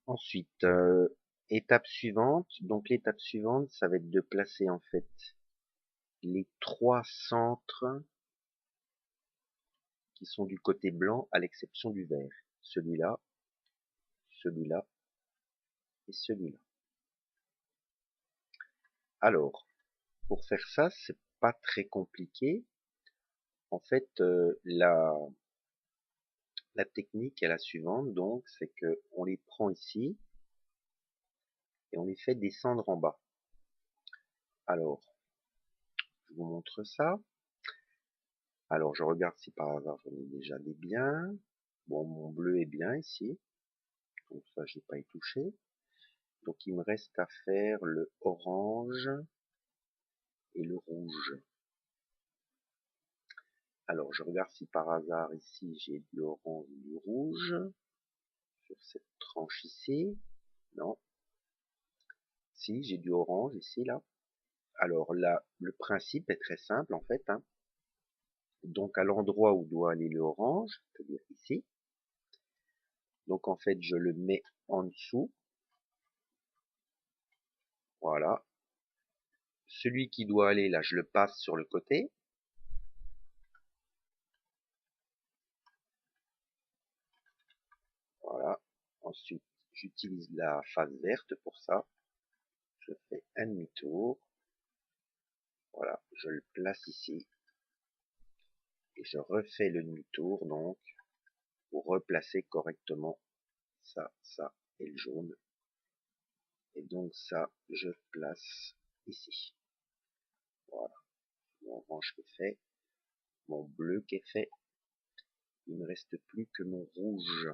Ensuite, étape suivante. Donc l'étape suivante, ça va être de placer en fait les trois centres qui sont du côté blanc à l'exception du vert. Celui-là, celui-là et celui-là. Alors, pour faire ça, c'est pas très compliqué. En fait, la technique est la suivante, donc c'est que on les prend ici et on les fait descendre en bas. Alors, je vous montre ça. Alors, je regarde si par hasard j'en ai déjà des biens. Bon, mon bleu est bien ici, donc ça, j'ai pas y touché. Donc, il me reste à faire le orange et le rouge. Alors, je regarde si par hasard ici j'ai du orange et du rouge sur cette tranche ici. Non. Si, j'ai du orange ici, là. Alors là, le principe est très simple en fait, hein. Donc à l'endroit où doit aller le orange, c'est-à-dire ici, donc en fait je le mets en dessous, voilà. Celui qui doit aller là, je le passe sur le côté, voilà. Ensuite, j'utilise la face verte pour ça. Je fais un demi-tour, voilà, je le place ici et je refais le demi-tour donc pour replacer correctement ça et le jaune. Et donc ça, je place ici. Voilà, mon orange qui est fait, mon bleu qui est fait. Il ne me reste plus que mon rouge.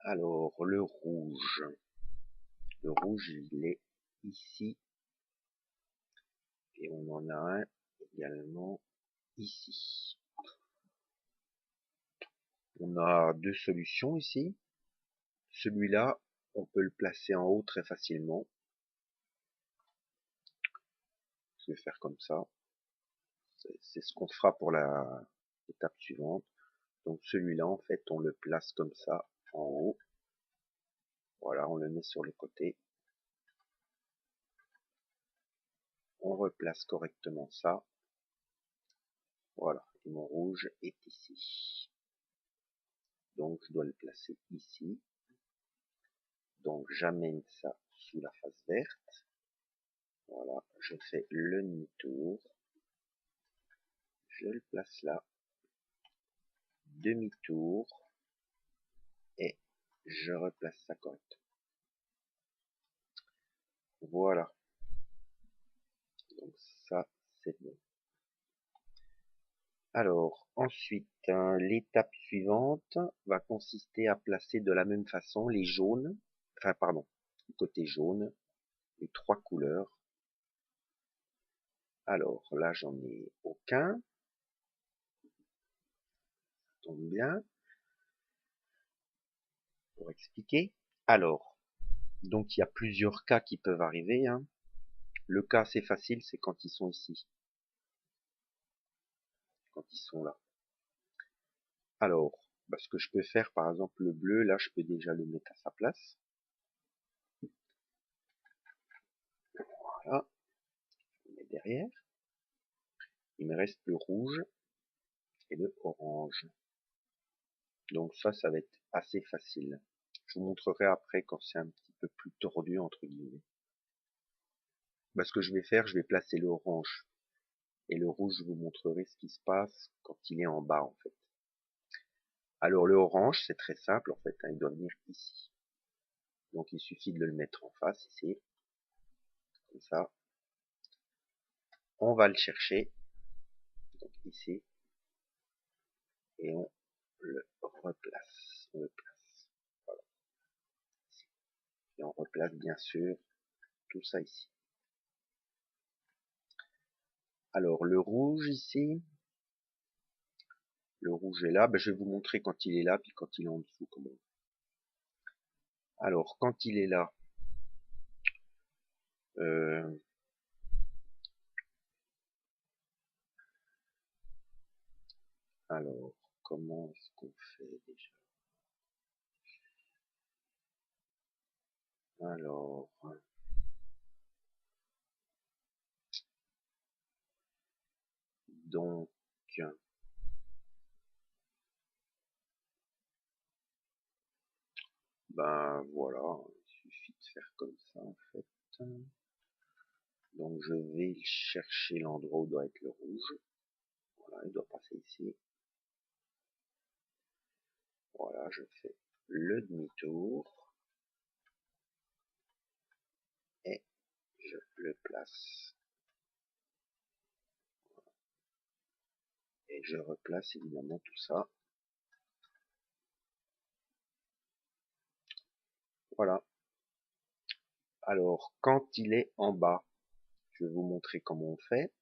Alors, le rouge. Le rouge, il est ici. Et on en a un également ici. On a deux solutions ici. Celui-là, on peut le placer en haut très facilement. Je vais faire comme ça. C'est ce qu'on fera pour l'étape suivante. Donc celui-là, en fait, on le place comme ça en haut. Voilà, on le met sur le côté. On replace correctement ça. Voilà, et mon rouge est ici. Donc je dois le placer ici. Donc j'amène ça sous la face verte. Voilà, je fais le demi-tour. Je le place là. Demi-tour. Et je replace ça correctement. Voilà. Donc ça, c'est bon. Alors, ensuite, l'étape suivante va consister à placer de la même façon les jaunes, enfin pardon, du côté jaune, les trois couleurs. Alors là, j'en ai aucun. Ça tombe bien pour expliquer. Alors, donc il y a plusieurs cas qui peuvent arriver, hein. Le cas c'est facile, c'est quand ils sont ici, quand ils sont là. Alors, bah, ce que je peux faire, par exemple le bleu, là je peux déjà le mettre à sa place. Voilà, je le mets derrière. Il me reste le rouge et le orange. Donc ça va être assez facile. Je vous montrerai après quand c'est un petit peu plus tordu entre guillemets. Bah, ce que je vais faire, je vais placer l'orange et le rouge, je vous montrerai ce qui se passe quand il est en bas en fait. Alors le orange, c'est très simple en fait, hein, il doit venir ici. Donc il suffit de le mettre en face ici, comme ça. On va le chercher, donc ici, et on le replace. On le place. Voilà. Ici. Et on replace bien sûr tout ça ici. Alors le rouge ici, le rouge est là, ben, je vais vous montrer quand il est là, puis quand il est en dessous. Comment. Alors quand il est là, euh, alors comment est-ce qu'on fait déjà? Alors, donc, ben voilà, il suffit de faire comme ça en fait. Donc je vais chercher l'endroit où doit être le rouge. Voilà, il doit passer ici. Voilà, je fais le demi-tour et je le place. Et je replace évidemment tout ça. Voilà. Alors, quand il est en bas, je vais vous montrer comment on fait.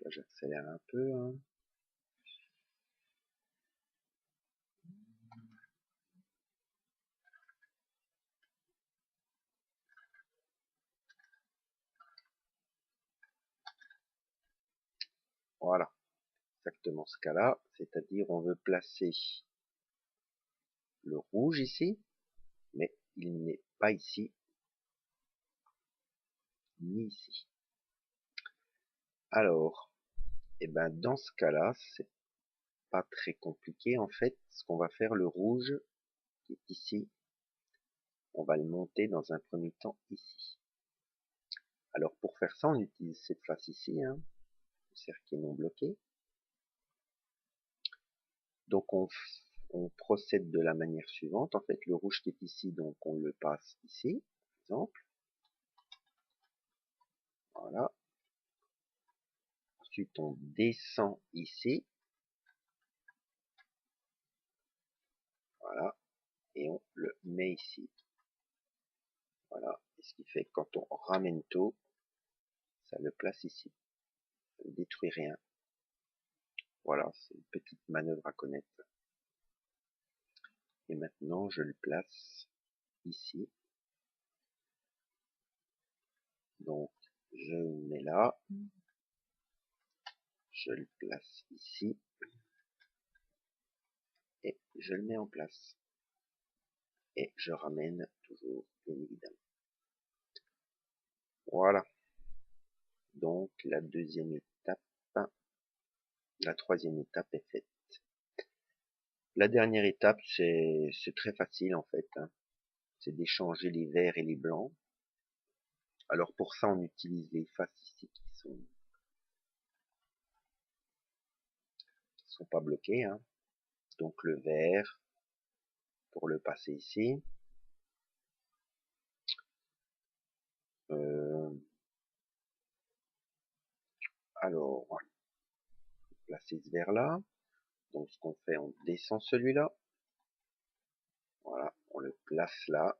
Là, j'accélère un peu. Hein. Voilà, exactement ce cas-là. C'est-à-dire, on veut placer le rouge ici, mais il n'est pas ici, ni ici. Alors, et ben dans ce cas-là, c'est pas très compliqué. En fait, ce qu'on va faire, le rouge qui est ici, on va le monter dans un premier temps ici. Alors pour faire ça, on utilise cette face ici, hein, le cercle qui est non bloqué. Donc on procède de la manière suivante. En fait, le rouge qui est ici, donc on le passe ici, par exemple. Voilà. Ensuite, on descend ici. Voilà. Et on le met ici. Voilà. Et ce qui fait que quand on ramène tout, ça le place ici. Ça ne détruit rien. Voilà, c'est une petite manœuvre à connaître. Et maintenant, je le place ici. Donc, je le mets là. Je le place ici. Et je le mets en place. Et je ramène toujours, bien évidemment. Voilà. Donc, la deuxième étape, la troisième étape est faite. La dernière étape, c'est très facile en fait. Hein. C'est d'échanger les verts et les blancs. Alors pour ça, on utilise les faces ici qui sont pas bloquées. Hein. Donc le vert, pour le passer ici. Alors, on va placer ce vert là. Donc ce qu'on fait, on descend celui-là. Voilà, on le place là.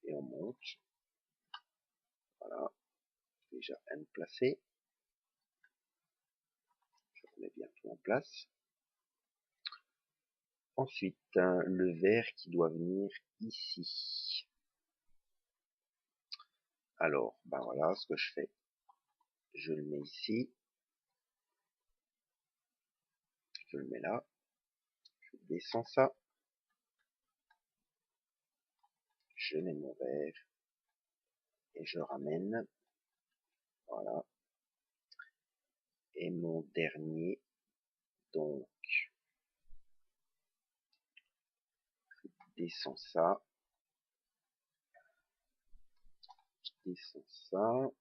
Et on monte. Voilà, déjà un placé. Je remets bien tout en place. Ensuite, le vert qui doit venir ici. Alors, ben voilà ce que je fais. Je le mets ici. Je le mets là. Je descends ça. Je mets mon vert. Et je ramène. Voilà. Et mon dernier. Donc, je descends ça. Je descends ça.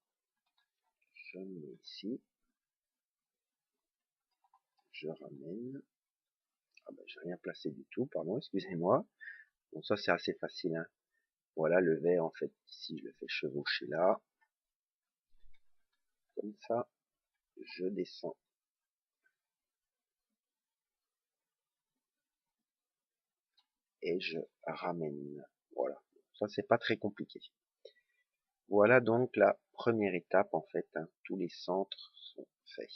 Je le mets ici. Je ramène. Ah ben, j'ai rien placé du tout, pardon, excusez-moi. Bon, ça c'est assez facile. Hein. Voilà, le vert, en fait, ici, je le fais chevaucher là. Comme ça, je descends. Et je ramène. Voilà. Ça, c'est pas très compliqué. Voilà donc la première étape, en fait. Hein. Tous les centres sont faits.